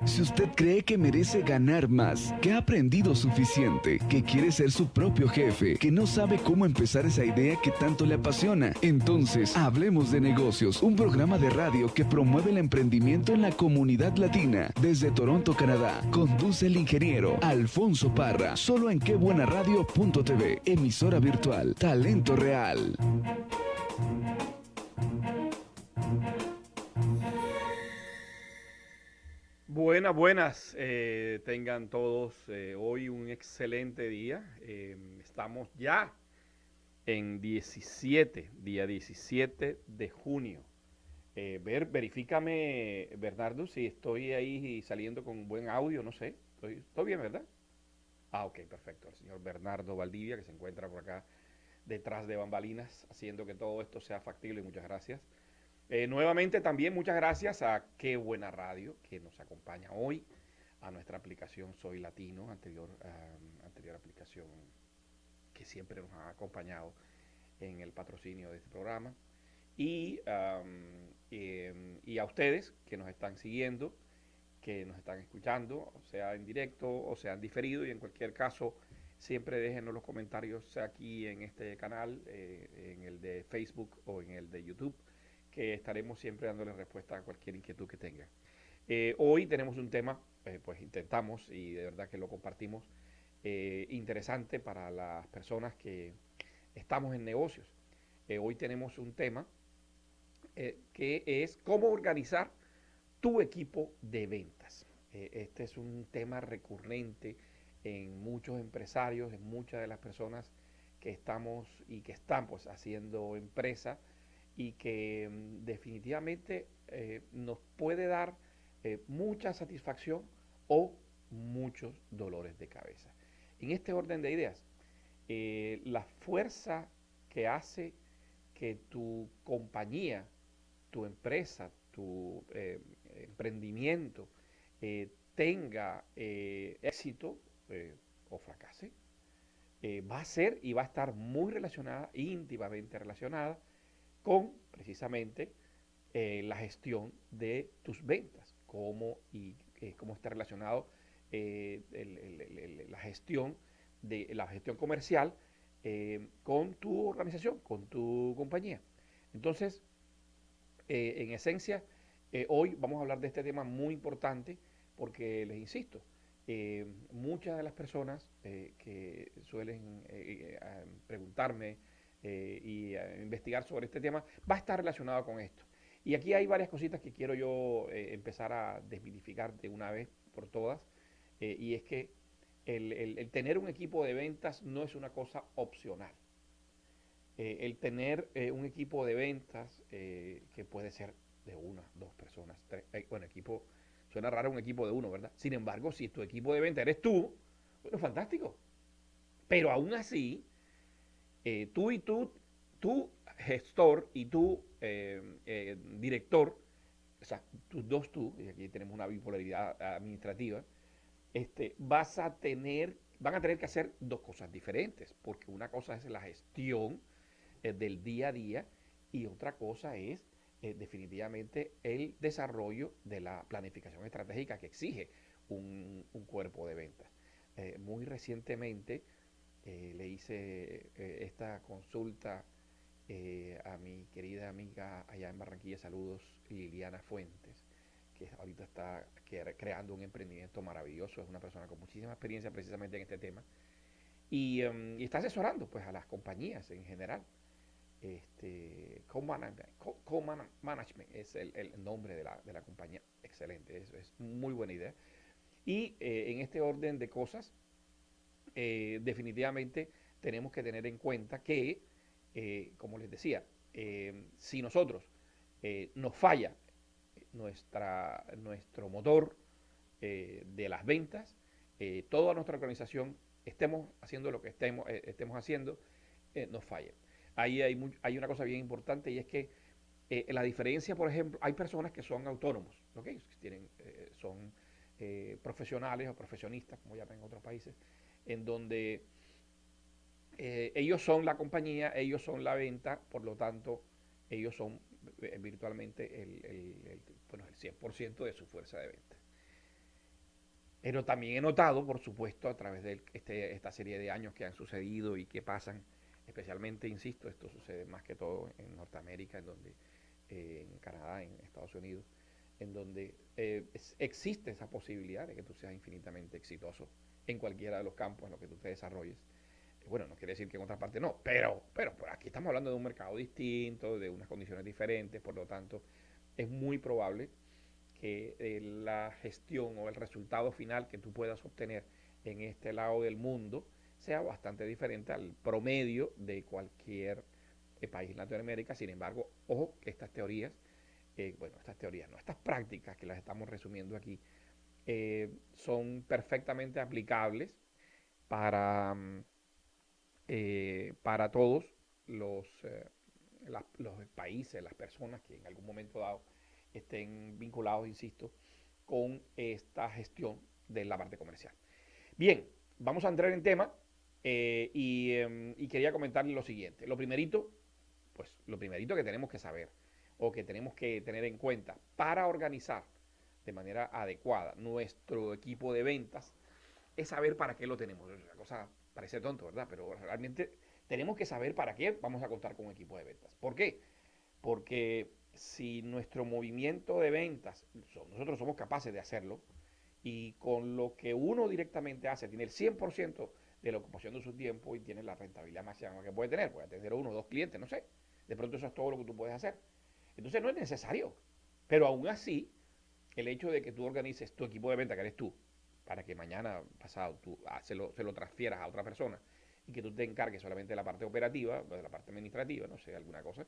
Si usted cree que merece ganar más, que ha aprendido suficiente, que quiere ser su propio jefe, que no sabe cómo empezar esa idea que tanto le apasiona, entonces Hablemos de Negocios, un programa de radio que promueve el emprendimiento en la comunidad latina. Desde Toronto, Canadá, conduce el ingeniero Alfonso Parra, solo en quebuenaradio.tv, emisora virtual, talento real. Buenas, tengan todos hoy un excelente día. Estamos ya en día 17 de junio. Verifícame, Bernardo, si estoy ahí saliendo con buen audio, no sé. Estoy bien, ¿verdad? Ah, ok, perfecto. El señor Bernardo Valdivia, que se encuentra por acá detrás de bambalinas, haciendo que todo esto sea factible. Muchas gracias. Nuevamente también muchas gracias a Qué Buena Radio que nos acompaña hoy, a nuestra aplicación Soy Latino, anterior aplicación que siempre nos ha acompañado en el patrocinio de este programa. Y a ustedes que nos están siguiendo, que nos están escuchando, sea en directo o sea en diferido, y en cualquier caso siempre déjenos los comentarios aquí en este canal, en el de Facebook o en el de YouTube, que estaremos siempre dándole respuesta a cualquier inquietud que tengan. Hoy tenemos un tema, pues intentamos y de verdad que lo compartimos, interesante para las personas que estamos en negocios. Hoy tenemos un tema que es cómo organizar tu equipo de ventas. Este es un tema recurrente en muchos empresarios, en muchas de las personas que estamos y que están pues haciendo empresa, y que definitivamente nos puede dar mucha satisfacción o muchos dolores de cabeza. En este orden de ideas, la fuerza que hace que tu compañía, tu empresa, tu emprendimiento tenga éxito o fracase, va a ser y va a estar muy relacionada, íntimamente relacionada, con precisamente la gestión de tus ventas, cómo está relacionado la gestión comercial con tu organización, con tu compañía. Entonces, en esencia, hoy vamos a hablar de este tema muy importante porque, les insisto, muchas de las personas que suelen preguntarme y investigar sobre este tema va a estar relacionado con esto. Y aquí hay varias cositas que quiero yo empezar a desmitificar de una vez por todas, y es que el tener un equipo de ventas no es una cosa opcional. El tener un equipo de ventas que puede ser de una, dos personas, tres, bueno, equipo, suena raro un equipo de uno, ¿verdad? Sin embargo, si tu equipo de venta eres tú, bueno, fantástico. Pero aún así, tu gestor y tu director, o sea, tus dos tú, y aquí tenemos una bipolaridad administrativa, van a tener que hacer dos cosas diferentes, porque una cosa es la gestión del día a día, y otra cosa es definitivamente el desarrollo de la planificación estratégica que exige un cuerpo de ventas. Muy recientemente le hice esta consulta a mi querida amiga allá en Barranquilla, saludos, Liliana Fuentes, que ahorita está creando un emprendimiento maravilloso, es una persona con muchísima experiencia precisamente en este tema, y está asesorando pues a las compañías en general. Co-Management es el nombre de la compañía. Excelente, eso es muy buena idea. Y en este orden de cosas, definitivamente tenemos que tener en cuenta que, como les decía, si nosotros nos falla nuestro motor de las ventas, toda nuestra organización, estemos haciendo lo que estemos haciendo, nos falla. Ahí hay una cosa bien importante, y es que la diferencia, por ejemplo, hay personas que son autónomos, ¿okay? Son profesionales o profesionistas, como llaman en otros países, en donde ellos son la compañía, ellos son la venta, por lo tanto, ellos son virtualmente bueno, el 100% de su fuerza de venta. Pero también he notado, por supuesto, a través de esta serie de años que han sucedido y que pasan, especialmente, insisto, esto sucede más que todo en Norteamérica, en Canadá, en Estados Unidos, en donde existe esa posibilidad de que tú seas infinitamente exitoso en cualquiera de los campos en los que tú te desarrolles. Bueno, no quiere decir que en otra parte no, pero por aquí estamos hablando de un mercado distinto, de unas condiciones diferentes, por lo tanto, es muy probable que la gestión o el resultado final que tú puedas obtener en este lado del mundo sea bastante diferente al promedio de cualquier país en Latinoamérica. Sin embargo, ojo que estas teorías no, estas prácticas que las estamos resumiendo aquí, son perfectamente aplicables para, para todos los, los países, las personas que en algún momento dado estén vinculados, insisto, con esta gestión de la parte comercial. Bien, vamos a entrar en tema y quería comentarles lo siguiente. Lo primerito que tenemos que saber o que tenemos que tener en cuenta para organizar de manera adecuada nuestro equipo de ventas es saber para qué lo tenemos. La cosa parece tonto, ¿verdad? Pero realmente tenemos que saber para qué vamos a contar con un equipo de ventas. ¿Por qué? Porque si nuestro movimiento de ventas, nosotros somos capaces de hacerlo, y con lo que uno directamente hace, tiene el 100% de la ocupación de su tiempo y tiene la rentabilidad máxima que puede tener, puede atender a uno o dos clientes, no sé. De pronto eso es todo lo que tú puedes hacer. Entonces no es necesario. Pero aún así, el hecho de que tú organices tu equipo de venta, que eres tú, para que mañana pasado tú se lo transfieras a otra persona y que tú te encargues solamente de la parte operativa, de la parte administrativa, no sé, alguna cosa,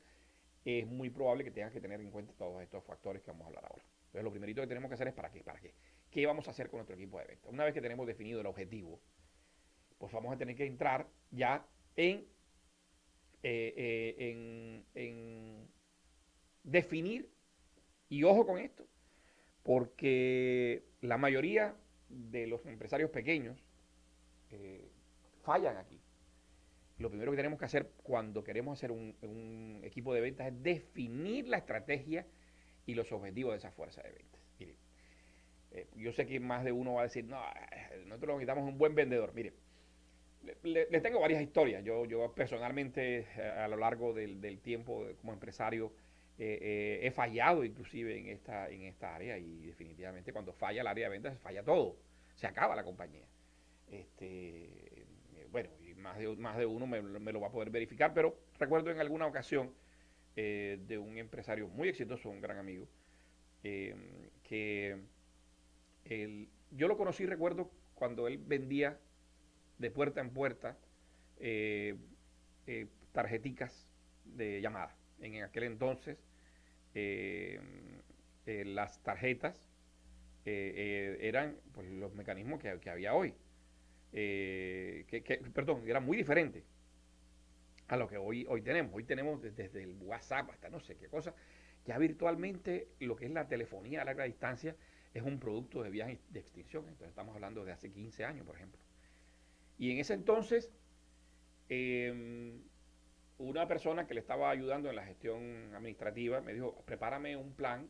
es muy probable que tengas que tener en cuenta todos estos factores que vamos a hablar ahora. Entonces, lo primerito que tenemos que hacer es para qué, para qué. ¿Qué vamos a hacer con nuestro equipo de venta? Una vez que tenemos definido el objetivo, pues vamos a tener que entrar ya en definir, y ojo con esto, porque la mayoría de los empresarios pequeños eh, fallan aquí. Lo primero que tenemos que hacer cuando queremos hacer un equipo de ventas es definir la estrategia y los objetivos de esa fuerza de ventas. Mire, yo sé que más de uno va a decir, no, nosotros necesitamos un buen vendedor. Mire, les tengo varias historias. Yo personalmente, a lo largo del tiempo como empresario, he fallado inclusive en esta área, y definitivamente cuando falla el área de ventas, falla todo. Se acaba la compañía. Bueno, y más de uno me lo va a poder verificar, pero recuerdo en alguna ocasión de un empresario muy exitoso, un gran amigo, eh, que yo lo conocí, recuerdo, cuando él vendía de puerta en puerta eh, tarjeticas de llamada. En aquel entonces, eh, las tarjetas eran pues, los mecanismos que había hoy. Perdón, era muy diferente a lo que hoy tenemos. Hoy tenemos desde el WhatsApp hasta no sé qué cosa. Ya virtualmente lo que es la telefonía a larga distancia es un producto de vías de extinción. Entonces estamos hablando de hace 15 años, por ejemplo. Y en ese entonces, eh, una persona que le estaba ayudando en la gestión administrativa me dijo, prepárame un plan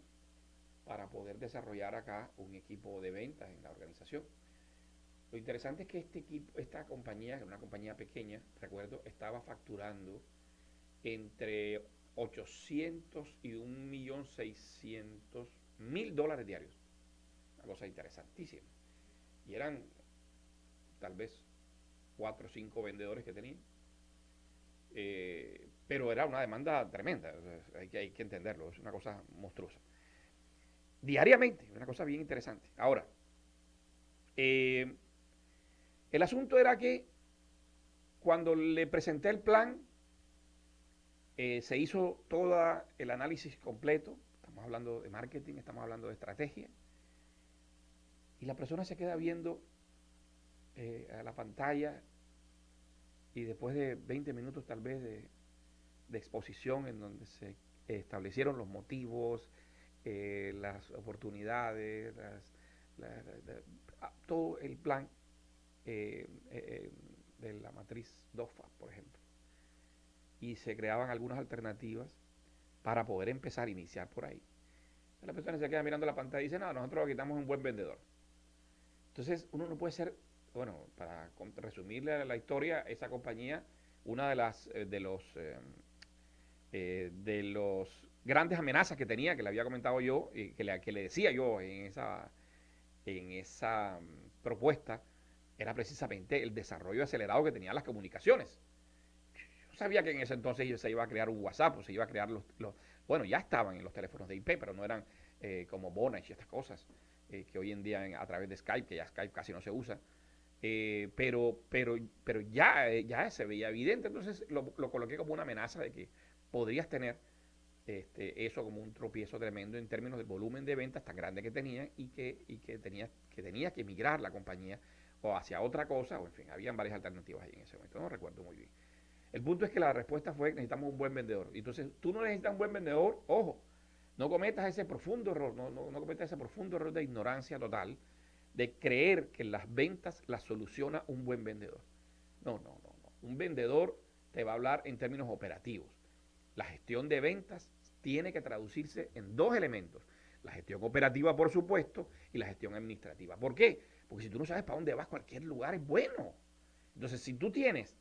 para poder desarrollar acá un equipo de ventas en la organización. Lo interesante es que esta compañía, que era una compañía pequeña, recuerdo, estaba facturando entre 800 y 1.600.000 dólares diarios. Una cosa interesantísima. Y eran tal vez 4 o 5 vendedores que tenían. Pero era una demanda tremenda, o sea, hay que entenderlo, es una cosa monstruosa. Diariamente, una cosa bien interesante. Ahora, eh, el asunto era que cuando le presenté el plan, se hizo todo el análisis completo, estamos hablando de marketing, estamos hablando de estrategia, y la persona se queda viendo a la pantalla, y después de 20 minutos tal vez de exposición en donde se establecieron los motivos, las oportunidades, todo el plan de la matriz DOFA, por ejemplo. Y se creaban algunas alternativas para poder empezar a iniciar por ahí. La persona se queda mirando la pantalla y dice, no, nosotros aquí estamos un buen vendedor. Entonces, uno no puede ser, bueno, para resumirle la historia, esa compañía, una de los grandes amenazas que tenía, que le había comentado yo, y que le decía yo en esa propuesta, era precisamente el desarrollo acelerado que tenían las comunicaciones. Yo sabía que en ese entonces se iba a crear un WhatsApp, o se iba a crear bueno, ya estaban en los teléfonos de IP, pero no eran como Vonage y estas cosas, que hoy en día a través de Skype, que ya Skype casi no se usa, pero ya se veía evidente. Entonces lo coloqué como una amenaza de que podrías tener eso como un tropiezo tremendo en términos del volumen de ventas tan grande que tenía, y que tenía que migrar la compañía o hacia otra cosa, o en fin, habían varias alternativas ahí en ese momento, no recuerdo muy bien. El punto es que la respuesta fue: necesitamos un buen vendedor. Entonces, tú no necesitas un buen vendedor, ojo, no cometas ese profundo error, no cometas ese profundo error de ignorancia total, de creer que las ventas las soluciona un buen vendedor. No. Un vendedor te va a hablar en términos operativos. La gestión de ventas tiene que traducirse en dos elementos: la gestión operativa, por supuesto, y la gestión administrativa. ¿Por qué? Porque si tú no sabes para dónde vas, cualquier lugar es bueno. Entonces, si tú tienes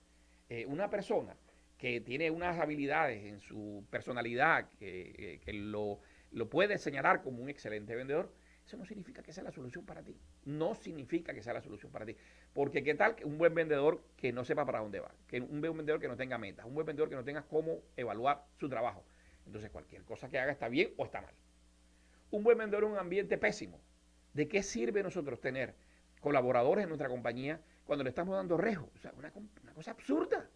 una persona que tiene unas habilidades en su personalidad que lo puede señalar como un excelente vendedor, eso no significa que sea la solución para ti. No significa que sea la solución para ti. Porque qué tal un buen vendedor que no sepa para dónde va, que un buen vendedor que no tenga metas, un buen vendedor que no tenga cómo evaluar su trabajo. Entonces cualquier cosa que haga está bien o está mal. Un buen vendedor en un ambiente pésimo. ¿De qué sirve nosotros tener colaboradores en nuestra compañía cuando le estamos dando rejo? O sea, una cosa absurda.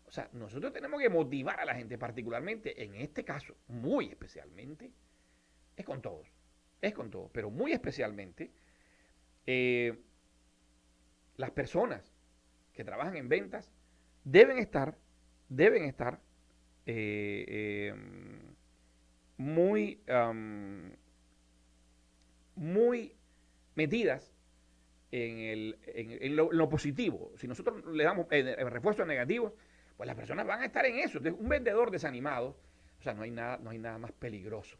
O sea, nosotros tenemos que motivar a la gente, particularmente en este caso, muy especialmente, es con todos, pero muy especialmente eh, las personas que trabajan en ventas deben estar eh, eh, muy, muy metidas en lo positivo. Si nosotros le damos refuerzos negativos, pues las personas van a estar en eso. Entonces, un vendedor desanimado, o sea, no hay nada más peligroso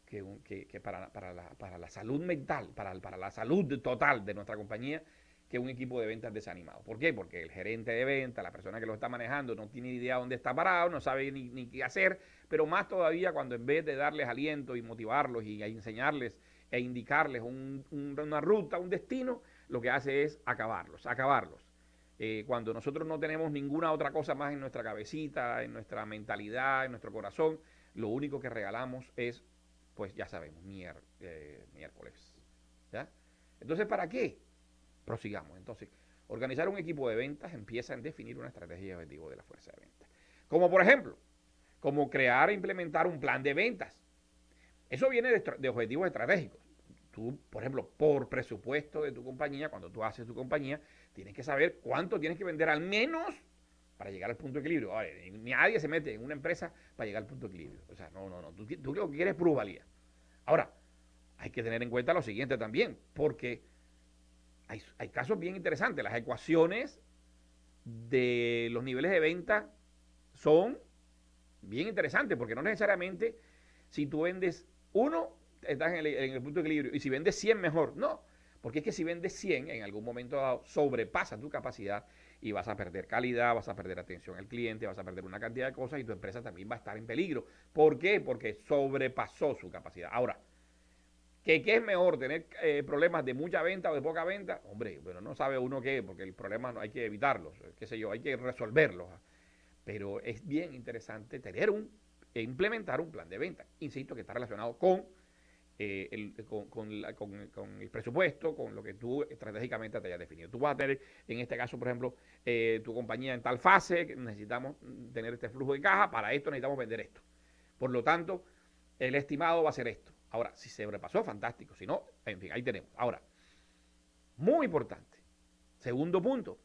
que para la salud mental, para la salud total de nuestra compañía, que un equipo de ventas desanimado. ¿Por qué? Porque el gerente de ventas, la persona que lo está manejando, no tiene idea dónde está parado, no sabe ni qué hacer, pero más todavía cuando en vez de darles aliento y motivarlos y enseñarles e indicarles una ruta, un destino, lo que hace es acabarlos. Cuando nosotros no tenemos ninguna otra cosa más en nuestra cabecita, en nuestra mentalidad, en nuestro corazón, lo único que regalamos es, pues ya sabemos, miércoles. ¿Ya? Entonces, ¿para qué? Prosigamos. Entonces, organizar un equipo de ventas empieza en definir una estrategia y objetivo de la fuerza de ventas. Como por ejemplo, como crear e implementar un plan de ventas. Eso viene de objetivos estratégicos. Tú, por ejemplo, por presupuesto de tu compañía, cuando tú haces tu compañía, tienes que saber cuánto tienes que vender al menos para llegar al punto de equilibrio. Ahora, nadie se mete en una empresa para llegar al punto de equilibrio. O sea, no. Tú lo que quieres es plusvalía. Ahora, hay que tener en cuenta lo siguiente también, porque hay casos bien interesantes. Las ecuaciones de los niveles de venta son bien interesantes, porque no necesariamente si tú vendes uno, estás en el punto de equilibrio, y si vendes 100 mejor. No, porque es que si vendes 100, en algún momento dado sobrepasa tu capacidad y vas a perder calidad, vas a perder atención al cliente, vas a perder una cantidad de cosas, y tu empresa también va a estar en peligro. ¿Por qué? Porque sobrepasó su capacidad. Ahora, ¿qué es mejor? ¿Tener problemas de mucha venta o de poca venta? Hombre, bueno, no sabe uno qué, porque el problema no hay que evitarlos, qué sé yo, hay que resolverlos. Pero es bien interesante implementar un plan de venta. Insisto que está relacionado con con el presupuesto, con lo que tú estratégicamente te hayas definido. Tú vas a tener, en este caso, por ejemplo, tu compañía en tal fase, que necesitamos tener este flujo de caja, para esto necesitamos vender esto. Por lo tanto, el estimado va a ser esto. Ahora, si se sobrepasó, fantástico. Si no, en fin, ahí tenemos. Ahora, muy importante, segundo punto,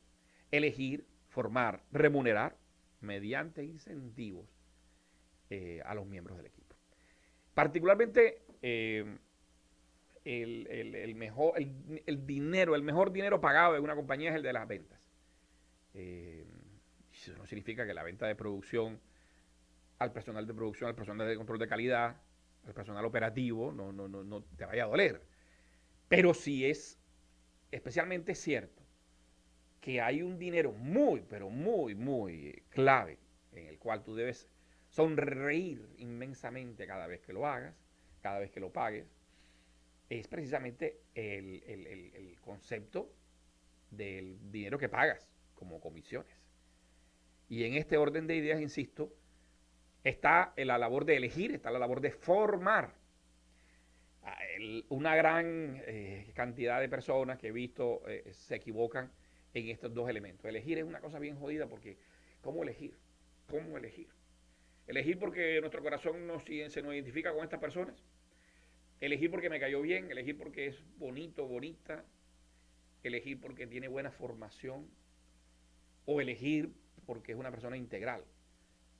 elegir, formar, remunerar mediante incentivos a los miembros del equipo. Particularmente el mejor dinero pagado de una compañía es el de las ventas. Eso no significa que la venta de producción, al personal de producción, al personal de control de calidad, al personal operativo, no te vaya a doler. Pero sí es especialmente cierto que hay un dinero muy, pero muy, muy clave en el cual tú debes sonreír inmensamente cada vez que lo hagas, cada vez que lo pagues, es precisamente el concepto del dinero que pagas como comisiones. Y en este orden de ideas, insisto, está la labor de elegir, está la labor de formar. Una gran cantidad de personas que he visto se equivocan en estos dos elementos. Elegir es una cosa bien jodida porque ¿cómo elegir? ¿Cómo elegir? Elegir porque nuestro corazón se nos identifica con estas personas. Elegir porque me cayó bien, elegir porque es bonito, bonita, elegir porque tiene buena formación o elegir porque es una persona integral,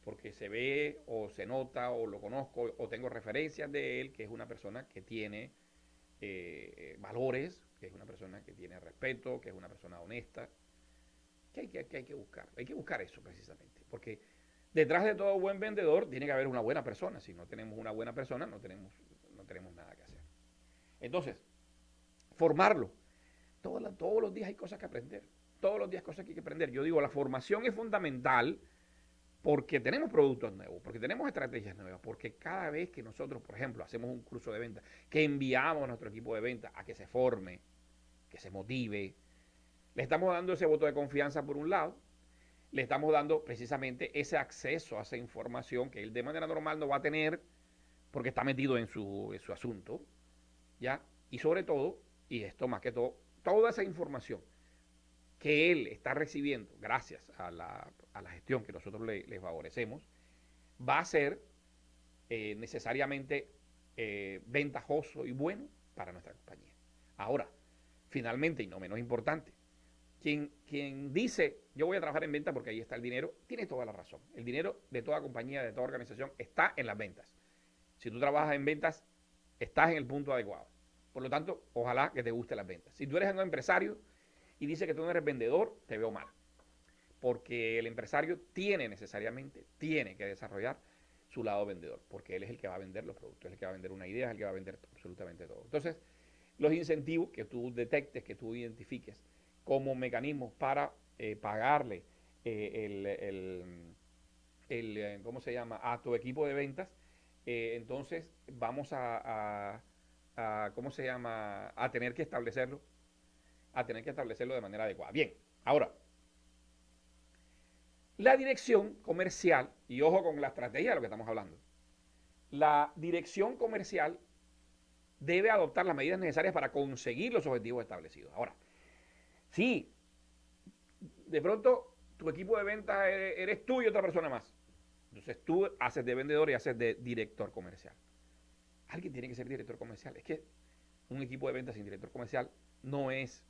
porque se ve o se nota o lo conozco o tengo referencias de él, que es una persona que tiene valores, que es una persona que tiene respeto, que es una persona honesta. ¿Qué hay que buscar? Hay que buscar eso precisamente, porque detrás de todo buen vendedor tiene que haber una buena persona. Si no tenemos una buena persona, no tenemos nada que hacer. Entonces, formarlo. Todos los días hay cosas que aprender. Todos los días cosas que hay que aprender. Yo digo, la formación es fundamental porque tenemos productos nuevos, porque tenemos estrategias nuevas, porque cada vez que nosotros, por ejemplo, hacemos un curso de venta, que enviamos a nuestro equipo de venta a que se forme, que se motive, le estamos dando ese voto de confianza por un lado, le estamos dando precisamente ese acceso a esa información que él de manera normal no va a tener porque está metido en su asunto, ¿ya? Y sobre todo, y esto más que todo, toda esa información que él está recibiendo gracias a la gestión que nosotros le favorecemos, va a ser necesariamente ventajoso y bueno para nuestra compañía. Ahora, finalmente, y no menos importante, quien dice yo voy a trabajar en venta porque ahí está el dinero, tiene toda la razón. El dinero de toda compañía, de toda organización, está en las ventas. Si tú trabajas en ventas, estás en el punto adecuado. Por lo tanto, ojalá que te gusten las ventas. Si tú eres un empresario y dices que tú no eres vendedor, te veo mal. Porque el empresario necesariamente que desarrollar su lado vendedor, porque él es el que va a vender los productos, es el que va a vender una idea, es el que va a vender absolutamente todo. Entonces, los incentivos que tú detectes, que tú identifiques como mecanismos para pagarle ¿cómo se llama? A tu equipo de ventas, entonces vamos ¿cómo se llama? A tener que establecerlo de manera adecuada. Bien, ahora, la dirección comercial, y ojo con la estrategia de lo que estamos hablando, la dirección comercial debe adoptar las medidas necesarias para conseguir los objetivos establecidos. Ahora, si de pronto tu equipo de ventas eres tú y otra persona más, entonces tú haces de vendedor y haces de director comercial. Alguien tiene que ser director comercial. Es que un equipo de ventas sin director comercial no es.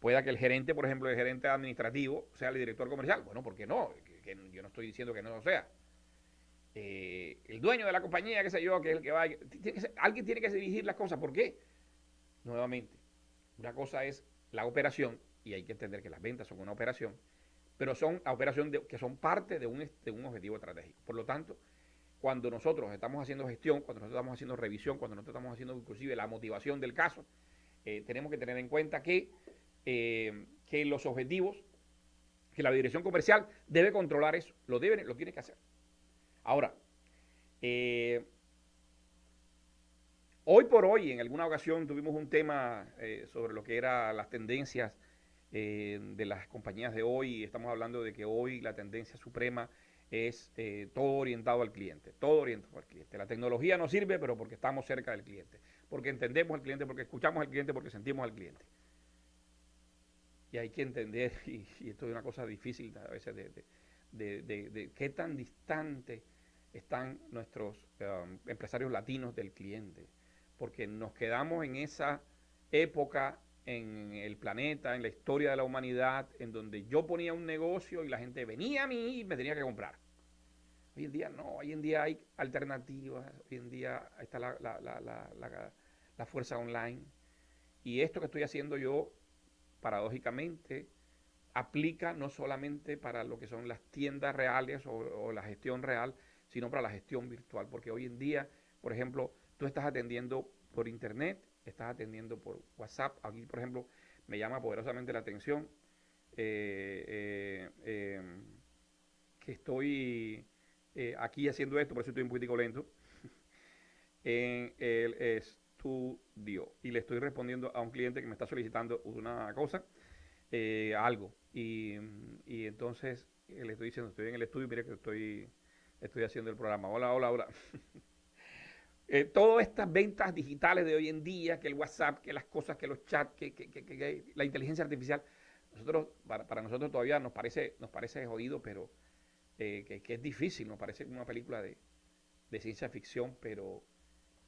Pueda que el gerente, por ejemplo, el gerente administrativo sea el director comercial. Bueno, ¿por qué no? Que yo no estoy diciendo que no lo sea. El dueño de la compañía, qué sé yo, que es el que va. Alguien tiene que dirigir las cosas. ¿Por qué? Nuevamente, una cosa es la operación, y hay que entender que las ventas son una operación, pero son la operación que son parte de un objetivo estratégico. Por lo tanto, cuando nosotros estamos haciendo gestión, cuando nosotros estamos haciendo revisión, cuando nosotros estamos haciendo inclusive la motivación del caso, tenemos que tener en cuenta que los objetivos, que la dirección comercial debe controlar eso, lo tiene que hacer. Ahora, hoy por hoy, en alguna ocasión tuvimos un tema sobre lo que eran las tendencias de las compañías de hoy, y estamos hablando de que hoy la tendencia suprema es todo orientado al cliente, todo orientado al cliente. La tecnología nos sirve, pero porque estamos cerca del cliente, porque entendemos al cliente, porque escuchamos al cliente, porque sentimos al cliente. Y hay que entender, y esto es una cosa difícil a veces de qué tan distante están nuestros empresarios latinos del cliente, porque nos quedamos en esa época en el planeta, en la historia de la humanidad, en donde yo ponía un negocio y la gente venía a mí y me tenía que comprar. Hoy en día no, hoy en día hay alternativas, hoy en día está la fuerza online, y esto que estoy haciendo yo, paradójicamente, aplica no solamente para lo que son las tiendas reales o la gestión real, sino para la gestión virtual, porque hoy en día, por ejemplo, tú estás atendiendo por internet, estás atendiendo por WhatsApp. Aquí, por ejemplo, me llama poderosamente la atención que estoy aquí haciendo esto, por eso estoy un poquitico lento, en el estudio y le estoy respondiendo a un cliente que me está solicitando una cosa, algo. Y entonces le estoy diciendo, estoy en el estudio, mire que estoy haciendo el programa. Hola, hola, hola. Todas estas ventas digitales de hoy en día, que el WhatsApp, que las cosas, que los chats, que la inteligencia artificial, para nosotros todavía nos parece jodido, pero que es difícil, nos parece una película de ciencia ficción, pero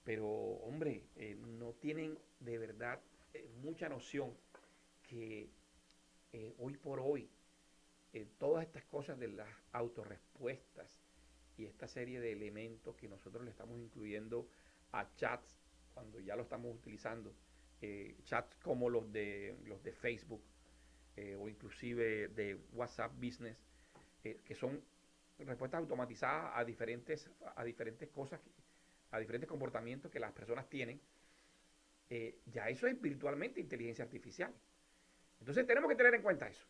hombre, no tienen de verdad mucha noción que hoy por hoy todas estas cosas de las autorrespuestas y esta serie de elementos que nosotros le estamos incluyendo a chats cuando ya lo estamos utilizando, chats como los de Facebook o inclusive de WhatsApp Business, que son respuestas automatizadas a diferentes cosas, a diferentes comportamientos que las personas tienen, ya eso es virtualmente inteligencia artificial. Entonces tenemos que tener en cuenta eso.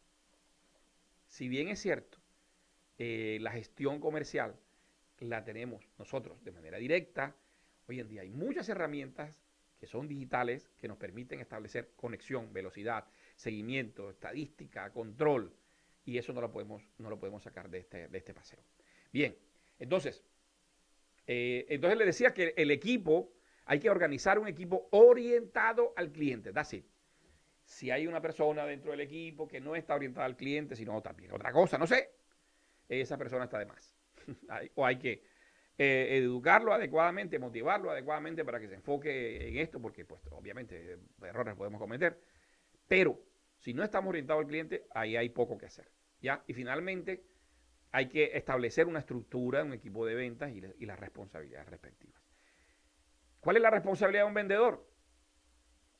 Si bien es cierto, la gestión comercial la tenemos nosotros de manera directa, hoy en día hay muchas herramientas que son digitales que nos permiten establecer conexión, velocidad, seguimiento, estadística, control, y eso no lo podemos sacar de este paseo. Bien, entonces le decía que el equipo, hay que organizar un equipo orientado al cliente, that's it. Si hay una persona dentro del equipo que no está orientada al cliente, sino también otra cosa, no sé, esa persona está de más. O hay que educarlo adecuadamente, motivarlo adecuadamente para que se enfoque en esto, porque pues obviamente errores podemos cometer, pero si no estamos orientados al cliente, ahí hay poco que hacer, ¿ya? Y finalmente hay que establecer una estructura, un equipo de ventas y las responsabilidades respectivas. ¿Cuál es la responsabilidad de un vendedor?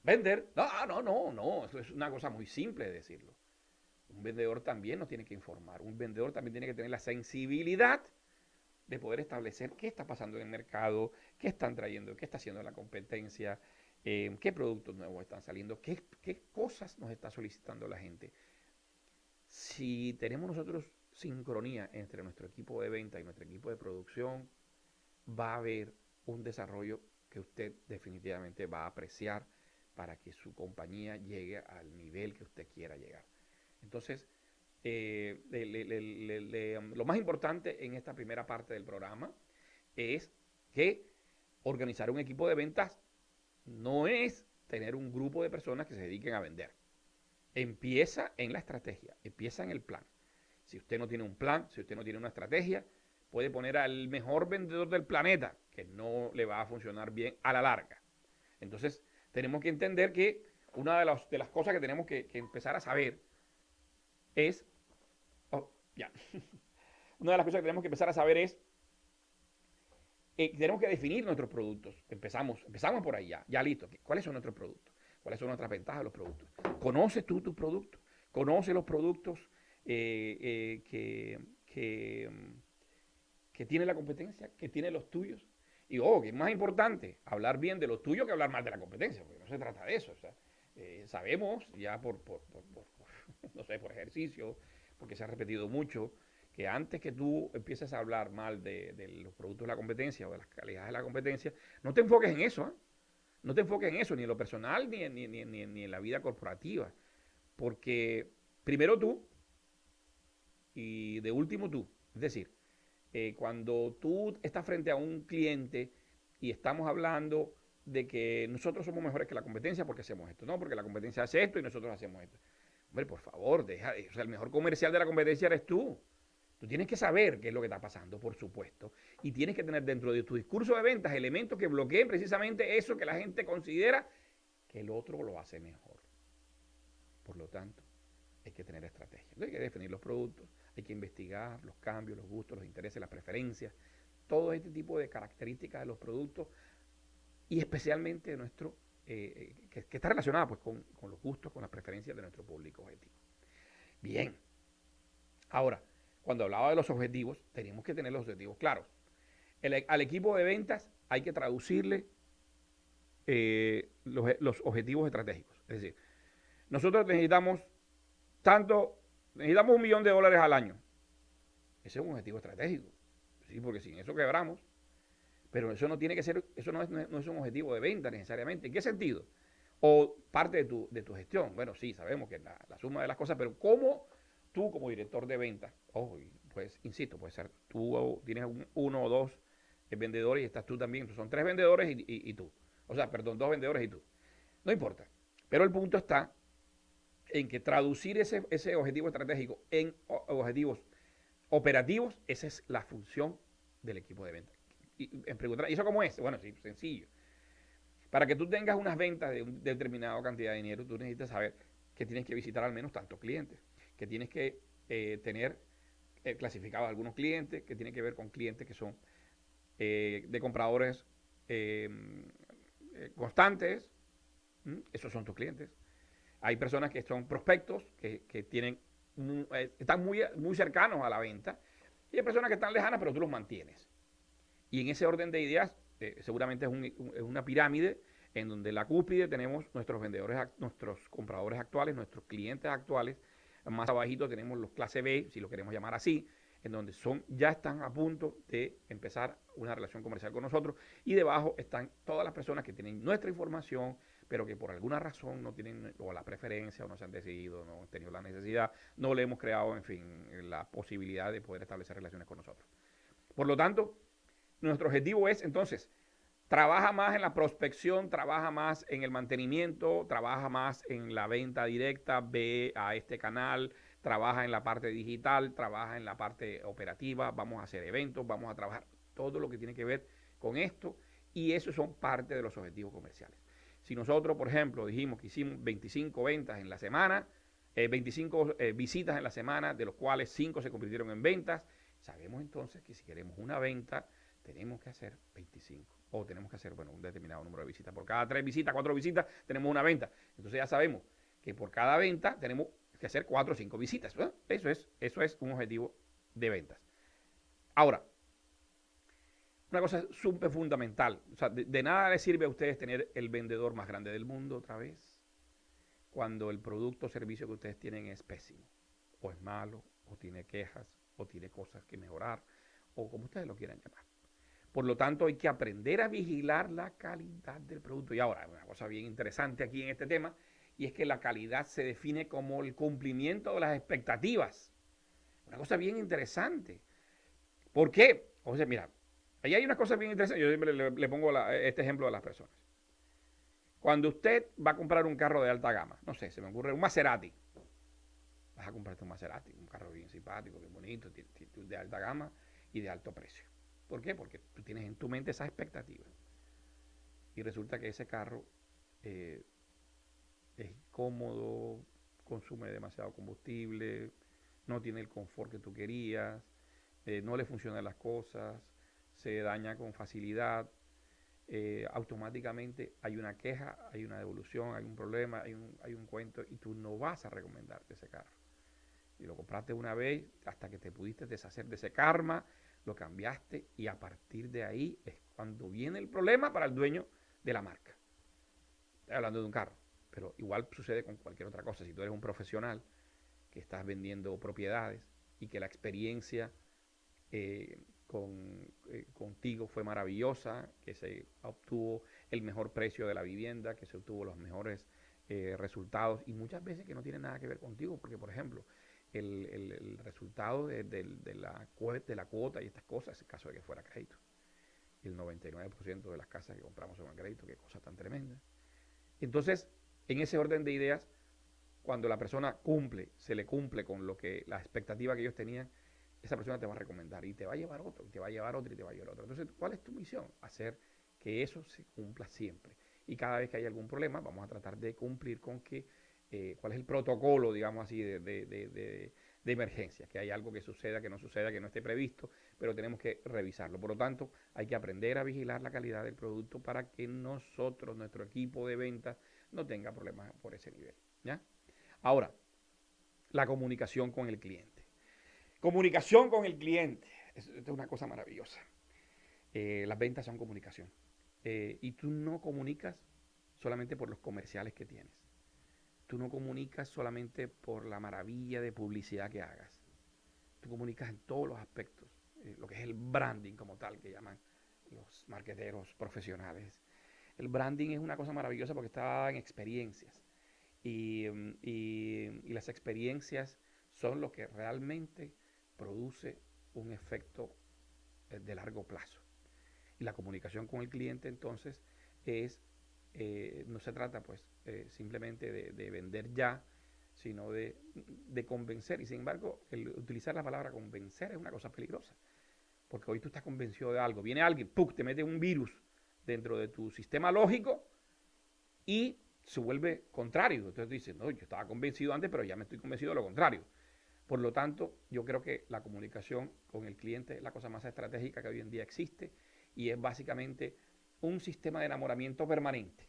Vender. No, eso es una cosa muy simple de decirlo. Un vendedor también nos tiene que informar, un vendedor también tiene que tener la sensibilidad de poder establecer qué está pasando en el mercado, qué están trayendo, qué está haciendo la competencia, qué productos nuevos están saliendo, qué cosas nos está solicitando la gente. Si tenemos nosotros sincronía entre nuestro equipo de venta y nuestro equipo de producción, va a haber un desarrollo que usted definitivamente va a apreciar para que su compañía llegue al nivel que usted quiera llegar. Entonces, lo más importante en esta primera parte del programa es que organizar un equipo de ventas no es tener un grupo de personas que se dediquen a vender. Empieza en la estrategia, empieza en el plan. Si usted no tiene un plan, si usted no tiene una estrategia, puede poner al mejor vendedor del planeta, que no le va a funcionar bien a la larga. Entonces, tenemos que entender que una de las cosas que tenemos que empezar a saber es, una de las cosas que tenemos que empezar a saber es, tenemos que definir nuestros productos. Empezamos por ahí ya listo. ¿Cuáles son nuestros productos? ¿Cuáles son nuestras ventajas de los productos? ¿Conoces tú tus productos? ¿Conoces los productos que tiene la competencia? ¿Que tiene los tuyos? Y que es más importante hablar bien de los tuyos que hablar mal de la competencia, porque no se trata de eso. O sea, sabemos ya no sé, por ejercicio, porque se ha repetido mucho, que antes que tú empieces a hablar mal de los productos de la competencia o de las calidades de la competencia, no te enfoques en eso, ¿eh? No te enfoques en eso, ni en lo personal, ni en la vida corporativa. Porque primero tú y de último tú. Es decir, cuando tú estás frente a un cliente y estamos hablando de que nosotros somos mejores que la competencia porque hacemos esto, no, porque la competencia hace esto y nosotros hacemos esto. Hombre, por favor, o sea, el mejor comercial de la competencia eres tú. Tú tienes que saber qué es lo que está pasando, por supuesto, y tienes que tener dentro de tu discurso de ventas elementos que bloqueen precisamente eso que la gente considera que el otro lo hace mejor. Por lo tanto, hay que tener estrategia. Hay que definir los productos, hay que investigar los cambios, los gustos, los intereses, las preferencias, todo este tipo de características de los productos y especialmente de nuestro, que está relacionada pues, con los gustos, con las preferencias de nuestro público objetivo. Bien, ahora, cuando hablaba de los objetivos, tenemos que tener los objetivos claros. Al equipo de ventas hay que traducirle los objetivos estratégicos. Es decir, nosotros necesitamos necesitamos $1.000.000 al año. Ese es un objetivo estratégico, ¿sí? Porque sin eso quebramos. Pero eso no tiene que ser, eso no es un objetivo de venta necesariamente. ¿En qué sentido? O parte de tu gestión. Bueno, sí, sabemos que la suma de las cosas, pero ¿cómo tú como director de ventas, ojo, pues insisto, puede ser tú tienes uno o dos vendedores y estás tú también, son 3 vendedores y tú. O sea, perdón, 2 vendedores y tú. No importa. Pero el punto está en que traducir ese objetivo estratégico en objetivos operativos, esa es la función del equipo de ventas. Y en preguntar, ¿y eso cómo es? Bueno, sí, sencillo. Para que tú tengas unas ventas de una determinada cantidad de dinero, tú necesitas saber que tienes que visitar al menos tantos clientes, que tienes que tener clasificados algunos clientes, que tiene que ver con clientes que son de compradores constantes. Esos son tus clientes. Hay personas que son prospectos, que tienen están muy cercanos a la venta, y hay personas que están lejanas, pero tú los mantienes. Y en ese orden de ideas, seguramente es una pirámide en donde la cúspide tenemos nuestros vendedores, nuestros compradores actuales, nuestros clientes actuales. Más abajito tenemos los clase B, si lo queremos llamar así, en donde ya están a punto de empezar una relación comercial con nosotros. Y debajo están todas las personas que tienen nuestra información, pero que por alguna razón no tienen o la preferencia o no se han decidido, no han tenido la necesidad, no le hemos creado, en fin, la posibilidad de poder establecer relaciones con nosotros. Por lo tanto, nuestro objetivo es entonces, trabaja más en la prospección, trabaja más en el mantenimiento, trabaja más en la venta directa, ve a este canal, trabaja en la parte digital, trabaja en la parte operativa, vamos a hacer eventos, vamos a trabajar todo lo que tiene que ver con esto, y esos son parte de los objetivos comerciales. Si nosotros, por ejemplo, dijimos que hicimos 25 ventas en la semana, 25 visitas en la semana, de los cuales 5 se convirtieron en ventas, sabemos entonces que si queremos una venta, tenemos que hacer 25. O tenemos que hacer, bueno, un determinado número de visitas. Por cada 3 visitas, 4 visitas, tenemos una venta. Entonces ya sabemos que por cada venta tenemos que hacer 4 o 5 visitas. ¿No? Eso es un objetivo de ventas. Ahora, una cosa súper fundamental. O sea, de nada les sirve a ustedes tener el vendedor más grande del mundo otra vez, cuando el producto o servicio que ustedes tienen es pésimo, o es malo, o tiene quejas, o tiene cosas que mejorar, o como ustedes lo quieran llamar. Por lo tanto, hay que aprender a vigilar la calidad del producto. Y ahora, una cosa bien interesante aquí en este tema, y es que la calidad se define como el cumplimiento de las expectativas. Una cosa bien interesante. ¿Por qué? O sea, mira, ahí hay una cosa bien interesante. Yo siempre le pongo este ejemplo a las personas. Cuando usted va a comprar un carro de alta gama, no sé, se me ocurre un Maserati. Vas a comprarte un Maserati, un carro bien simpático, bien bonito, de alta gama y de alto precio. ¿Por qué? Porque tú tienes en tu mente esa expectativa. Y resulta que ese carro es incómodo, consume demasiado combustible, no tiene el confort que tú querías, no le funcionan las cosas, se daña con facilidad. Automáticamente hay una queja, hay una devolución, hay un problema, hay un cuento, y tú no vas a recomendarte ese carro. Y lo compraste una vez hasta que te pudiste deshacer de ese karma, lo cambiaste, y a partir de ahí es cuando viene el problema para el dueño de la marca. Estoy hablando de un carro, pero igual sucede con cualquier otra cosa. Si tú eres un profesional que estás vendiendo propiedades y que la experiencia contigo fue maravillosa, que se obtuvo el mejor precio de la vivienda, que se obtuvo los mejores resultados, y muchas veces que no tiene nada que ver contigo, porque por ejemplo, el resultado de la cuota y estas cosas, en caso de que fuera crédito. El 99% de las casas que compramos son a crédito, qué cosa tan tremenda. Entonces, en ese orden de ideas, cuando la persona se le cumple con la expectativa que ellos tenían, esa persona te va a recomendar y te va a llevar otro, y te va a llevar otro, y te va a llevar otro. Entonces, ¿cuál es tu misión? Hacer que eso se cumpla siempre. Y cada vez que hay algún problema, vamos a tratar de cumplir con cuál es el protocolo, digamos así, de emergencia, que hay algo que suceda, que no suceda, que no esté previsto, pero tenemos que revisarlo. Por lo tanto, hay que aprender a vigilar la calidad del producto para que nosotros, nuestro equipo de ventas, no tenga problemas por ese nivel. ¿Ya? Ahora, la comunicación con el cliente. Comunicación con el cliente. Esto es una cosa maravillosa. Las ventas son comunicación. Y tú no comunicas solamente por los comerciales que tienes. tú no comunicas solamente por la maravilla de publicidad que hagas. Tú comunicas en todos los aspectos, lo que es el branding como tal, que llaman los marqueteros profesionales. El branding es una cosa maravillosa porque está en experiencias. Y las experiencias son lo que realmente produce un efecto de largo plazo. Y la comunicación con el cliente entonces es, no se trata pues simplemente de vender ya, sino de convencer. Y sin embargo, el utilizar la palabra convencer es una cosa peligrosa. Porque hoy tú estás convencido de algo. Viene alguien, ¡pum!, te mete un virus dentro de tu sistema lógico y se vuelve contrario. Entonces tú dices, no, yo estaba convencido antes, pero ya me estoy convencido de lo contrario. Por lo tanto, yo creo que la comunicación con el cliente es la cosa más estratégica que hoy en día existe y es básicamente un sistema de enamoramiento permanente,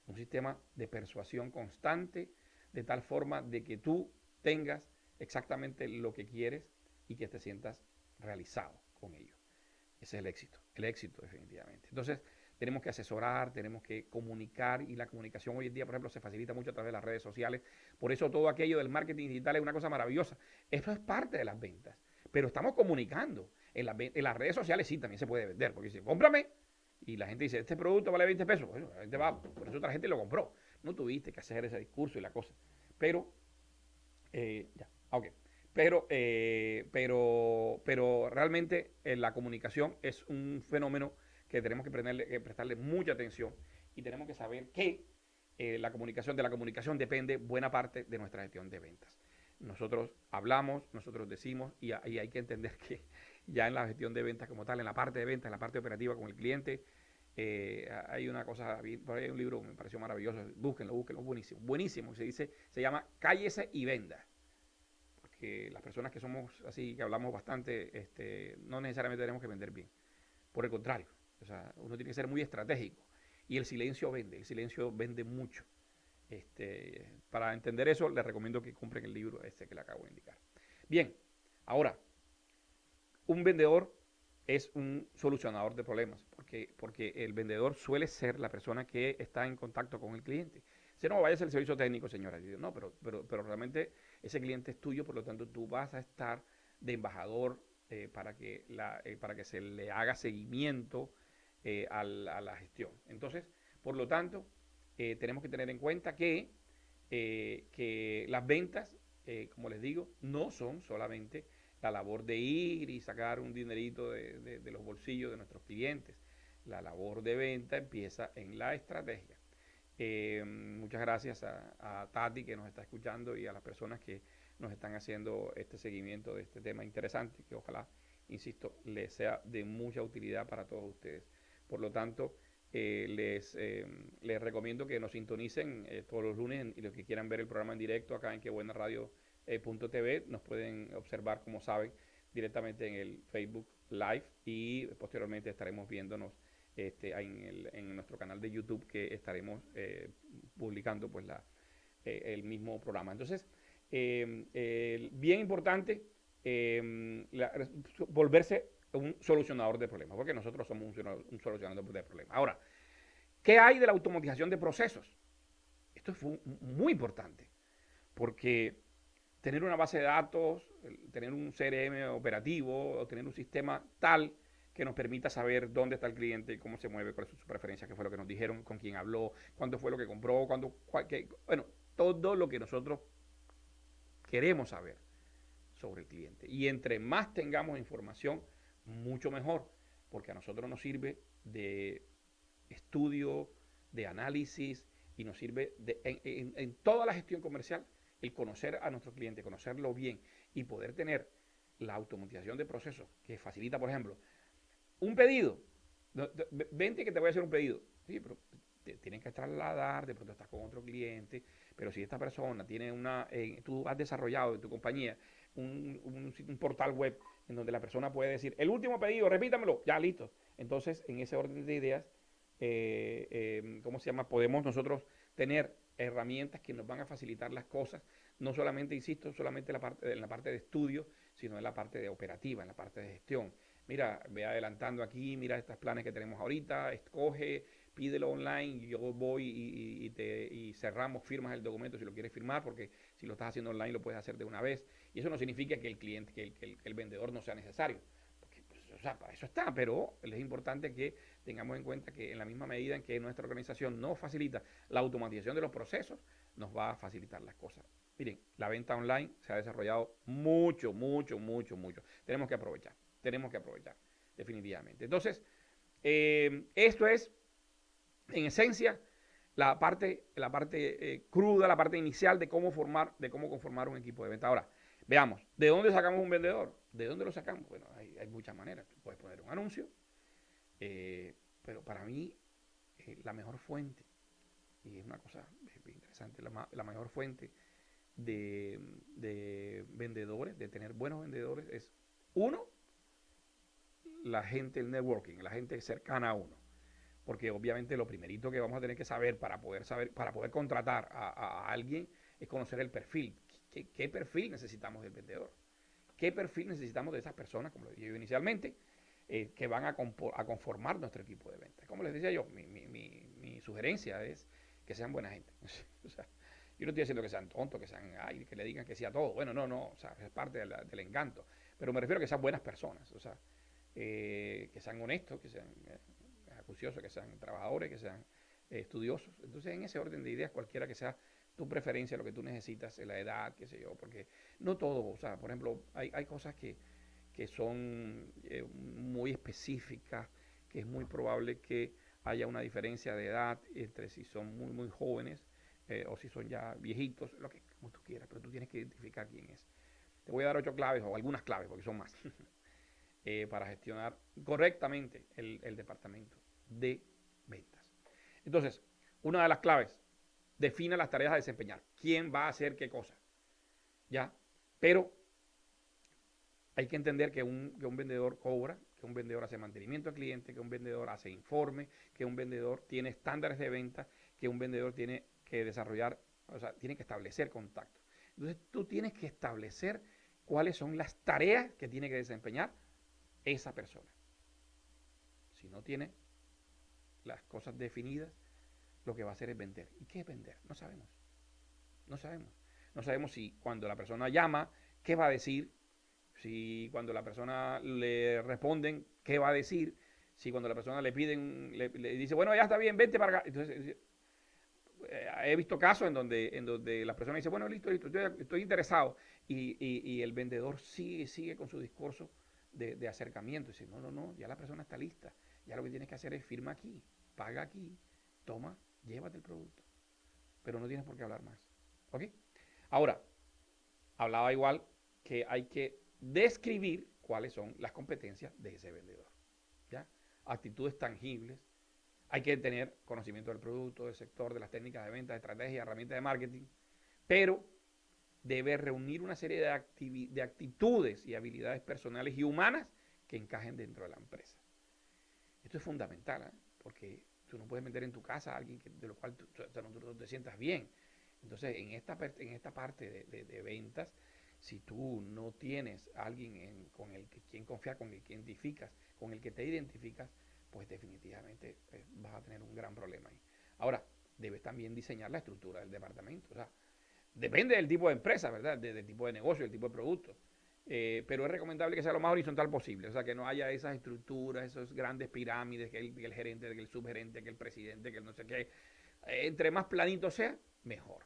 un sistema de persuasión constante, de tal forma de que tú tengas exactamente lo que quieres y que te sientas realizado con ello. Ese es el éxito definitivamente. Entonces, tenemos que asesorar, tenemos que comunicar y la comunicación hoy en día, por ejemplo, se facilita mucho a través de las redes sociales. Por eso todo aquello del marketing digital es una cosa maravillosa. Eso es parte de las ventas, pero estamos comunicando. En las redes sociales sí también se puede vender, porque dice, cómprame, y la gente dice, este producto vale 20 pesos. Bueno, la gente va, por eso otra gente lo compró. No tuviste que hacer ese discurso y la cosa. Pero, ya, ok. Pero realmente la comunicación es un fenómeno que tenemos que prestarle mucha atención y tenemos que saber que de la comunicación depende buena parte de nuestra gestión de ventas. Nosotros hablamos, nosotros decimos y hay que entender que ya en la gestión de ventas como tal, en la parte de ventas, en la parte operativa con el cliente, hay una cosa, por ahí hay un libro que me pareció maravilloso, búsquenlo, buenísimo, buenísimo, se llama Cállese y Venda. Que las personas que somos así, que hablamos bastante, no necesariamente tenemos que vender bien. Por el contrario, o sea, uno tiene que ser muy estratégico. Y el silencio vende mucho. Para entender eso, les recomiendo que compren el libro que le acabo de indicar. Bien, ahora, un vendedor es un solucionador de problemas, porque el vendedor suele ser la persona que está en contacto con el cliente. Si no, vaya a ser el servicio técnico, señora. No, pero realmente ese cliente es tuyo, por lo tanto tú vas a estar de embajador para que se le haga seguimiento a la gestión. Entonces, por lo tanto, tenemos que tener en cuenta que las ventas, como les digo, no son solamente la labor de ir y sacar un dinerito de los bolsillos de nuestros clientes. La labor de venta empieza en la estrategia. Muchas gracias a Tati que nos está escuchando y a las personas que nos están haciendo este seguimiento de este tema interesante que ojalá, insisto, les sea de mucha utilidad para todos ustedes. Por lo tanto, les recomiendo que nos sintonicen todos los lunes y los que quieran ver el programa en directo acá en quebuenaradio.tv nos pueden observar, como saben, directamente en el Facebook Live y posteriormente estaremos viéndonos en nuestro canal de YouTube que estaremos publicando pues el mismo programa. Entonces, bien importante volverse un solucionador de problemas, porque nosotros somos un solucionador de problemas. Ahora, ¿qué hay de la automatización de procesos? Esto es muy importante, porque tener una base de datos, tener un CRM operativo o tener un sistema tal que nos permita saber dónde está el cliente, cómo se mueve, cuáles son sus preferencias, qué fue lo que nos dijeron, con quién habló, cuánto fue lo que compró, bueno, todo lo que nosotros queremos saber sobre el cliente. Y entre más tengamos información, mucho mejor, porque a nosotros nos sirve de estudio, de análisis y nos sirve en toda la gestión comercial el conocer a nuestro cliente, conocerlo bien y poder tener la automatización de procesos que facilita, por ejemplo, un pedido. Vente que te voy a hacer un pedido. Sí, pero te tienen que trasladar, de pronto estás con otro cliente, pero si esta persona tiene tú has desarrollado en tu compañía un portal web en donde la persona puede decir, el último pedido, repítamelo, ya listo. Entonces, en ese orden de ideas, ¿cómo se llama? Podemos nosotros tener herramientas que nos van a facilitar las cosas, no solamente, insisto, solamente en la parte de estudio, sino en la parte de operativa, en la parte de gestión. Mira, ve adelantando aquí, mira estos planes que tenemos ahorita, escoge, pídelo online, yo voy y cerramos, firmas el documento si lo quieres firmar, porque si lo estás haciendo online lo puedes hacer de una vez. Y eso no significa que el cliente, que el vendedor no sea necesario. Porque, pues, o sea, para eso está, pero es importante que tengamos en cuenta que en la misma medida en que nuestra organización nos facilita la automatización de los procesos, nos va a facilitar las cosas. Miren, la venta online se ha desarrollado mucho, mucho, mucho, mucho. Tenemos que aprovechar, definitivamente. Entonces, esto es, en esencia, la parte cruda, la parte inicial de cómo conformar un equipo de venta. Ahora, veamos, ¿de dónde sacamos un vendedor? ¿De dónde lo sacamos? Bueno, hay muchas maneras. Tú puedes poner un anuncio, pero para mí, la mejor fuente, y es una cosa interesante, la mejor fuente de vendedores, de tener buenos vendedores, es uno, la gente, el networking, la gente cercana a uno. Porque obviamente lo primerito que vamos a tener que saber, para poder contratar a alguien, es conocer el perfil. ¿Qué perfil necesitamos del vendedor? ¿Qué perfil necesitamos de esas personas, como lo dije yo inicialmente, que van a conformar nuestro equipo de ventas? Como les decía yo, mi sugerencia es que sean buena gente. O sea, yo no estoy diciendo que sean tontos, que le digan que sí a todo. Bueno, no, o sea, es parte del encanto. Pero me refiero a que sean buenas personas, o sea, que sean honestos, que sean acuciosos, que sean trabajadores, que sean estudiosos. Entonces, en ese orden de ideas, cualquiera que sea tu preferencia, lo que tú necesitas, la edad, qué sé yo, porque no todo, o sea, por ejemplo, hay cosas que son muy específicas, que es muy probable que haya una diferencia de edad entre si son muy, muy jóvenes o si son ya viejitos, lo que como tú quieras, pero tú tienes que identificar quién es. Te voy a dar 8 claves o algunas claves, porque son más, para gestionar correctamente el departamento de ventas. Entonces, una de las claves, define las tareas a desempeñar. ¿Quién va a hacer qué cosa? ¿Ya? Pero hay que entender que un vendedor cobra, que un vendedor hace mantenimiento al cliente, que un vendedor hace informe, que un vendedor tiene estándares de venta, que un vendedor tiene que desarrollar, o sea, tiene que establecer contactos. Entonces, tú tienes que establecer cuáles son las tareas que tiene que desempeñar esa persona. Si no tiene las cosas definidas, lo que va a hacer es vender. ¿Y qué es vender? No sabemos. No sabemos. No sabemos si cuando la persona llama, qué va a decir. Si cuando la persona le responden, qué va a decir. Si cuando la persona le piden, le dice, bueno, ya está bien, vente para acá. Entonces, he visto casos en donde la persona dice, bueno, listo, estoy interesado. Y el vendedor sigue con su discurso de acercamiento. Dice, no, ya la persona está lista. Ya lo que tienes que hacer es firma aquí, paga aquí, toma, llévate el producto. Pero no tienes por qué hablar más. ¿Ok? Ahora, hablaba igual que hay que describir cuáles son las competencias de ese vendedor. ¿Ya? Actitudes tangibles. Hay que tener conocimiento del producto, del sector, de las técnicas de venta, de estrategias, herramientas de marketing, pero debe reunir una serie de actitudes y habilidades personales y humanas que encajen dentro de la empresa. Esto es fundamental, ¿eh? Porque tú no puedes meter en tu casa a alguien de lo cual tú no te sientas bien. Entonces, en esta parte de ventas, si tú no tienes a alguien con el que quien confiar, con el que identificas, con el que te identificas, pues definitivamente vas a tener un gran problema ahí. Ahora, debes también diseñar la estructura del departamento. O sea, depende del tipo de empresa, ¿verdad? Del tipo de negocio, del tipo de producto. Pero es recomendable que sea lo más horizontal posible, o sea, que no haya esas estructuras, esas grandes pirámides, que el gerente, que el subgerente, que el presidente, que el no sé qué. Entre más planito sea, mejor.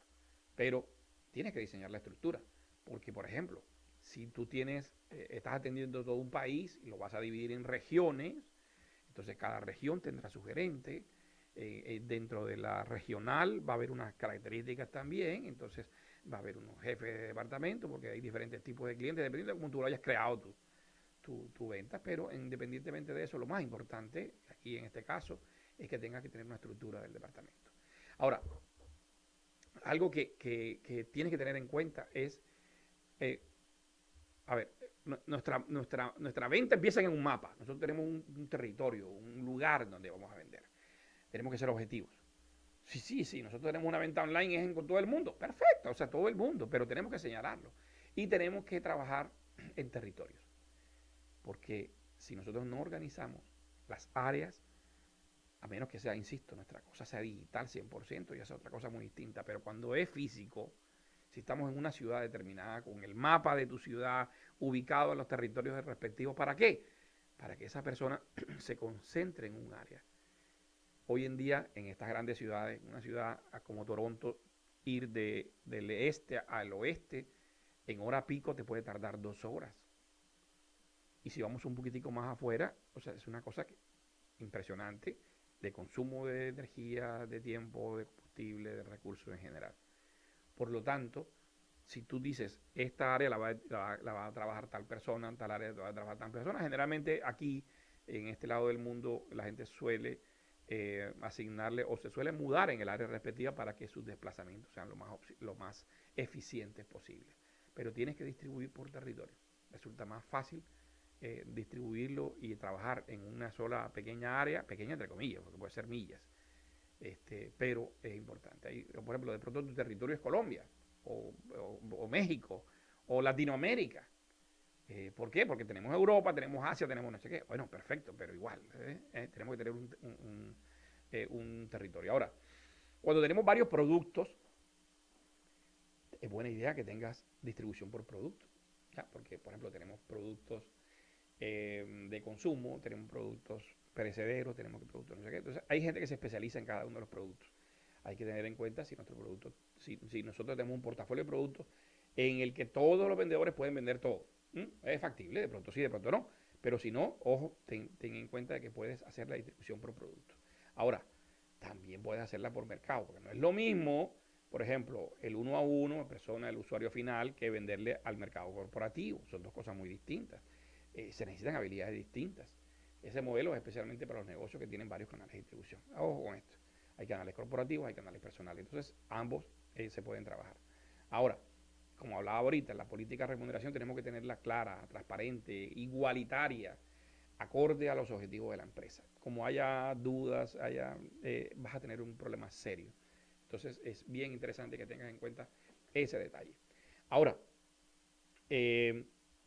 Pero tienes que diseñar la estructura, porque, por ejemplo, si tú estás atendiendo todo un país y lo vas a dividir en regiones, entonces cada región tendrá su gerente. Dentro de la regional va a haber unas características también, entonces va a haber unos jefes de departamento, porque hay diferentes tipos de clientes, dependiendo de cómo tú lo hayas creado tu venta, pero independientemente de eso, lo más importante, aquí en este caso, es que tengas que tener una estructura del departamento. Ahora, algo que tienes que tener en cuenta es, a ver, nuestra venta empieza en un mapa. Nosotros tenemos un territorio, un lugar donde vamos a vender. Tenemos que ser objetivos. Sí, nosotros tenemos una venta online con todo el mundo. Perfecto, o sea, todo el mundo, pero tenemos que señalarlo. Y tenemos que trabajar en territorios. Porque si nosotros no organizamos las áreas a menos que sea, insisto, nuestra cosa sea digital 100%, ya sea otra cosa muy distinta, pero cuando es físico, si estamos en una ciudad determinada, con el mapa de tu ciudad ubicado en los territorios respectivos, ¿para qué? Para que esa persona se concentre en un área. Hoy en día, en estas grandes ciudades, una ciudad como Toronto, ir del este al oeste en hora pico te puede tardar 2 horas. Y si vamos un poquitico más afuera, o sea, es una cosa impresionante de consumo de energía, de tiempo, de combustible, de recursos en general. Por lo tanto, si tú dices, esta área la va a trabajar tal persona, tal área la va a trabajar tal persona, generalmente aquí, en este lado del mundo, la gente suele asignarle o se suele mudar en el área respectiva para que sus desplazamientos sean lo más eficientes posible. Pero tienes que distribuir por territorio. Resulta más fácil distribuirlo y trabajar en una sola pequeña área, pequeña entre comillas, porque puede ser millas, pero es importante. Ahí, por ejemplo, de pronto tu territorio es Colombia, o México, o Latinoamérica. ¿Por qué? Porque tenemos Europa, tenemos Asia, tenemos no sé qué. Bueno, perfecto, pero igual, tenemos que tener un territorio. Ahora, cuando tenemos varios productos, es buena idea que tengas distribución por producto, ¿ya? Porque, por ejemplo, tenemos productos de consumo, tenemos productos perecederos, tenemos productos no sé qué. Entonces, hay gente que se especializa en cada uno de los productos. Hay que tener en cuenta si nuestro producto, si nosotros tenemos un portafolio de productos en el que todos los vendedores pueden vender todo. Es factible, de pronto sí, de pronto no. Pero si no, ojo, ten en cuenta de que puedes hacer la distribución por producto. Ahora, también puedes hacerla por mercado, porque no es lo mismo, por ejemplo, el 1 a 1, persona, el usuario final, que venderle al mercado corporativo. Son dos cosas muy distintas. Se necesitan habilidades distintas. Ese modelo es especialmente para los negocios que tienen varios canales de distribución. Ojo con esto. Hay canales corporativos, hay canales personales. Entonces, ambos se pueden trabajar. Ahora, como hablaba ahorita, la política de remuneración tenemos que tenerla clara, transparente, igualitaria, acorde a los objetivos de la empresa. Como haya dudas, vas a tener un problema serio. Entonces, es bien interesante que tengas en cuenta ese detalle. Ahora,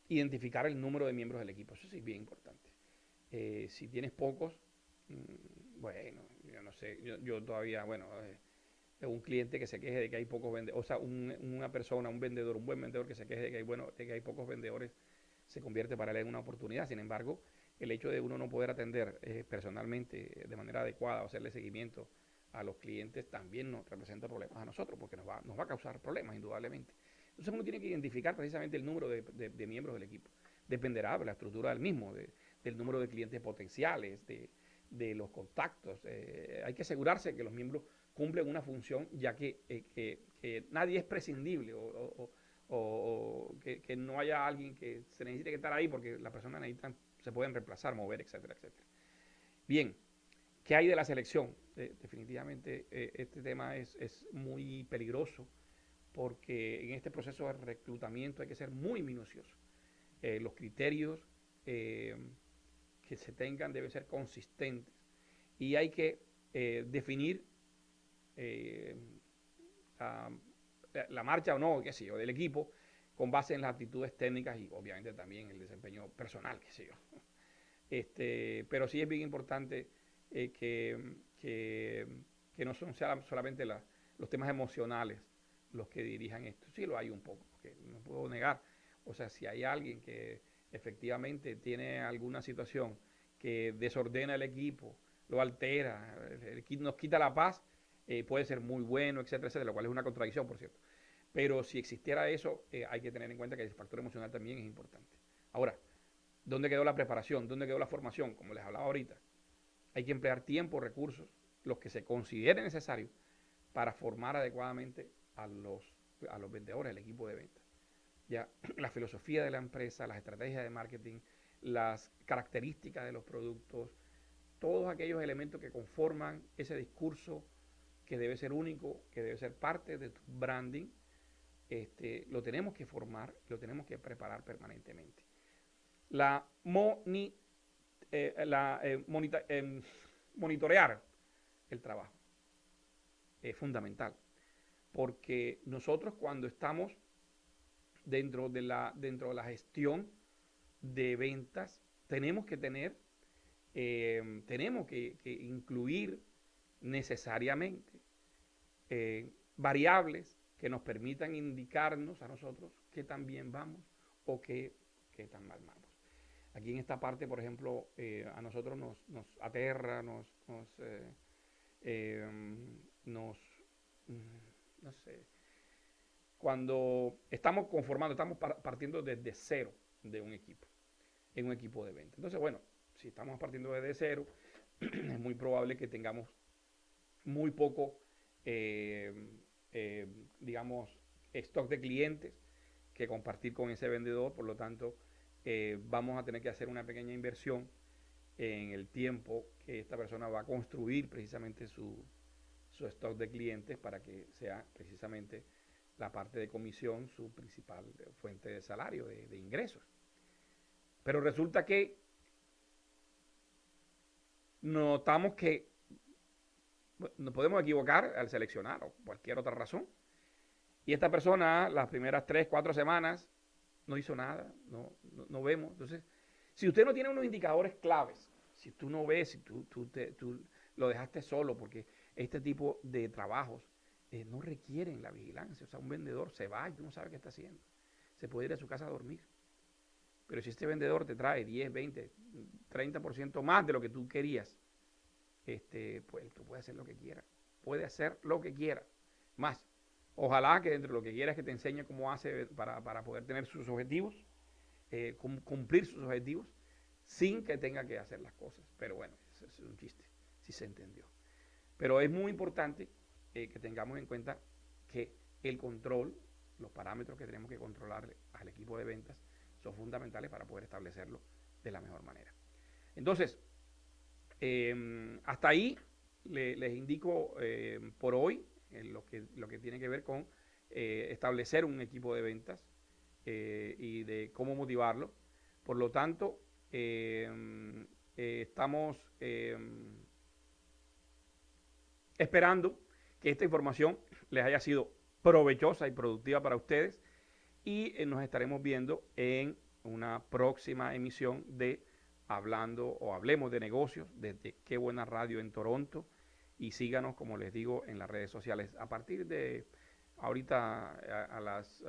identificar el número de miembros del equipo. Eso sí es bien importante. Si tienes pocos, bueno, yo no sé, yo todavía, bueno, un cliente que se queje de que hay pocos vendedores, o sea, una persona, un vendedor, un buen vendedor que se queje de que hay pocos vendedores, se convierte para él en una oportunidad. Sin embargo, el hecho de uno no poder atender personalmente de manera adecuada o hacerle seguimiento a los clientes también nos representa problemas a nosotros, porque nos va a causar problemas, indudablemente. Entonces uno tiene que identificar precisamente el número de miembros del equipo. Dependerá de la estructura del mismo, del número de clientes potenciales, de los contactos. Hay que asegurarse que los miembros cumplen una función, ya que nadie es prescindible o que no haya alguien que se necesite que estar ahí porque las personas se pueden reemplazar, mover, etcétera, etcétera. Bien, ¿qué hay de la selección? Definitivamente este tema es muy peligroso porque en este proceso de reclutamiento hay que ser muy minucioso. Los criterios que se tengan deben ser consistentes y hay que definir la marcha o no, qué sé yo, del equipo con base en las actitudes técnicas y obviamente también el desempeño personal, qué sé yo. Pero sí es bien importante que no sean solamente los temas emocionales los que dirijan esto. Sí lo hay un poco, porque no puedo negar. O sea, si hay alguien que efectivamente tiene alguna situación que desordena el equipo, lo altera, nos quita la paz, puede ser muy bueno, etcétera, etcétera, lo cual es una contradicción, por cierto. Pero si existiera eso, hay que tener en cuenta que el factor emocional también es importante. Ahora, ¿dónde quedó la preparación? ¿Dónde quedó la formación? Como les hablaba ahorita, hay que emplear tiempo, recursos, los que se consideren necesarios para formar adecuadamente a los vendedores, al equipo de ventas. Ya, la filosofía de la empresa, las estrategias de marketing, las características de los productos, todos aquellos elementos que conforman ese discurso que debe ser único, que debe ser parte de tu branding, lo tenemos que formar, lo tenemos que preparar permanentemente. Monitorear el trabajo es fundamental, porque nosotros cuando estamos dentro de la gestión de ventas tenemos que tener tenemos que incluir necesariamente variables que nos permitan indicarnos a nosotros qué tan bien vamos o qué tan mal vamos. Aquí en esta parte, por ejemplo, a nosotros nos aterra, no sé, cuando estamos partiendo desde cero de un equipo, en un equipo de venta. Entonces, bueno, si estamos partiendo desde cero, es muy probable que tengamos muy poco, digamos, stock de clientes que compartir con ese vendedor. Por lo tanto, vamos a tener que hacer una pequeña inversión en el tiempo que esta persona va a construir precisamente su stock de clientes para que sea precisamente la parte de comisión su principal fuente de salario, de ingresos. Pero resulta que notamos que nos podemos equivocar al seleccionar o cualquier otra razón. Y esta persona, las primeras 3, 4 semanas, no hizo nada, no vemos. Entonces, si usted no tiene unos indicadores claves, si tú no ves, si tú lo dejaste solo, porque este tipo de trabajos no requieren la vigilancia. O sea, un vendedor se va y tú no sabes qué está haciendo. Se puede ir a su casa a dormir. Pero si este vendedor te trae 10, 20, 30% más de lo que tú querías, pues tú puedes hacer lo que quieras. Puede hacer lo que quiera. Más, ojalá que dentro de lo que quieras que te enseñe cómo hace para poder tener sus objetivos, cumplir sus objetivos, sin que tenga que hacer las cosas. Pero bueno, eso es un chiste, si se entendió. Pero es muy importante que tengamos en cuenta que el control, los parámetros que tenemos que controlarle al equipo de ventas son fundamentales para poder establecerlo de la mejor manera. Entonces, hasta ahí les indico por hoy lo que tiene que ver con establecer un equipo de ventas y de cómo motivarlo. Por lo tanto, estamos esperando que esta información les haya sido provechosa y productiva para ustedes y nos estaremos viendo en una próxima emisión de Hablemos de Negocios desde Qué Buena Radio en Toronto, y síganos, como les digo, en las redes sociales. A partir de ahorita a las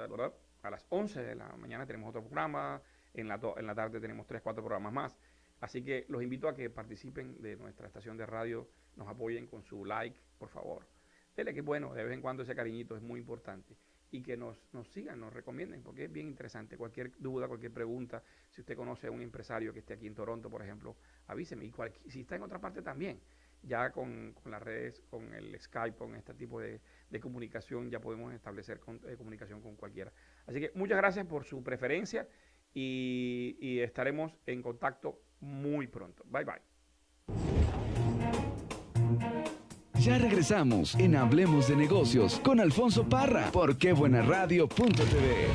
11 de la mañana tenemos otro programa, en la tarde tenemos 3, 4 programas más, así que los invito a que participen de nuestra estación de radio, nos apoyen con su like, por favor. Dele que bueno, de vez en cuando ese cariñito es muy importante. Y que nos sigan, nos recomienden, porque es bien interesante. Cualquier duda, cualquier pregunta, si usted conoce a un empresario que esté aquí en Toronto, por ejemplo, avíseme. Y si está en otra parte también, ya con las redes, con el Skype, con este tipo de comunicación, ya podemos establecer comunicación con cualquiera. Así que muchas gracias por su preferencia y estaremos en contacto muy pronto. Bye, bye. Ya regresamos en Hablemos de Negocios con Alfonso Parra por quebuenaradio.tv.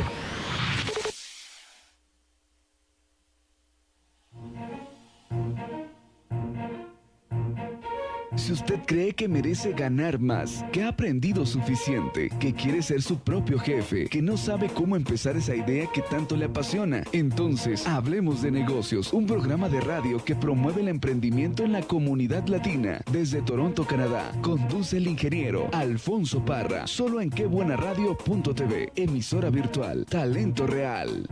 Si usted cree que merece ganar más, que ha aprendido suficiente, que quiere ser su propio jefe, que no sabe cómo empezar esa idea que tanto le apasiona, entonces Hablemos de Negocios, un programa de radio que promueve el emprendimiento en la comunidad latina. Desde Toronto, Canadá, conduce el ingeniero Alfonso Parra, solo en quebuenaradio.tv, emisora virtual, talento real.